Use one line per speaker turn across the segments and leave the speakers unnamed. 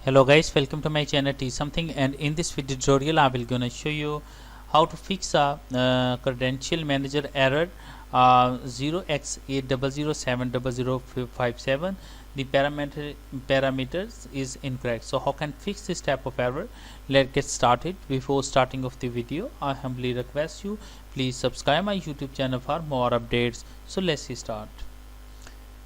Hello guys, welcome to my channel T something, and in this video tutorial I will gonna show you how to fix a credential manager error 0x80070057. The parameters is incorrect. So how can fix this type of error? Let's get started. Before starting of the video, I humbly request you please subscribe my YouTube channel for more updates. So let's start.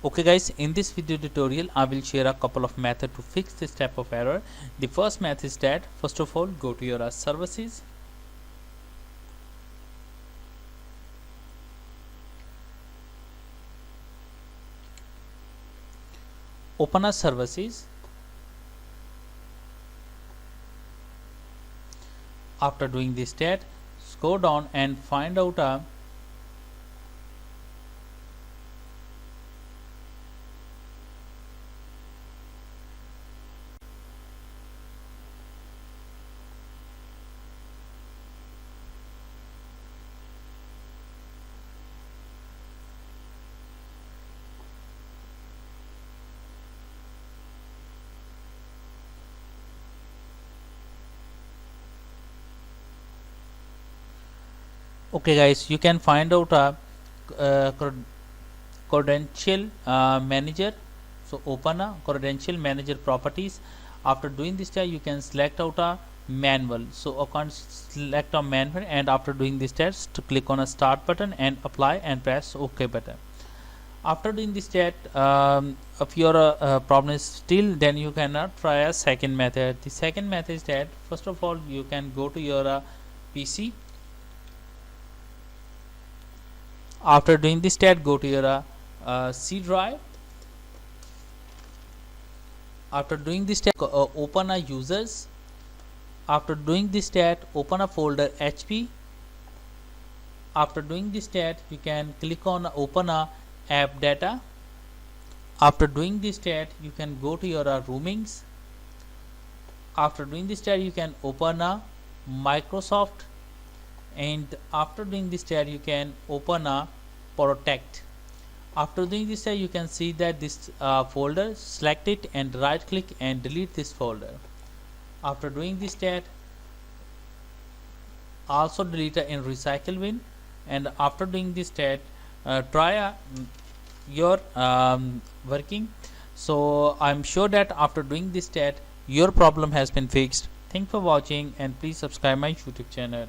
Okay guys, in this video tutorial I will share a couple of methods to fix this type of error. The first method is that first of all go to your services, open a services. After doing this that, scroll down and find out a okay guys, you can find out a credential manager. So open a credential manager properties. After doing this you can select out a manual. So I can select a manual, and after doing this test to click on a start button and apply and press OK button. After doing this chat, if your problem is still, then you cannot try a second method. The second method is that first of all you can go to your PC. After doing this tab, go to your C drive. After doing this tab, open a users. After doing this tab, open a folder HP. After doing this tab, you can click on open a app data. After doing this tab, you can go to your roomings. After doing this tab, you can open a Microsoft, and after doing this tab you can open a protect. After doing this tab you can see that this folder, select it and right click and delete this folder. After doing this tab, also delete it in recycle bin. And after doing this tab, try your working. So I'm sure that after doing this tab your problem has been fixed. Thanks for watching, and please subscribe my YouTube channel.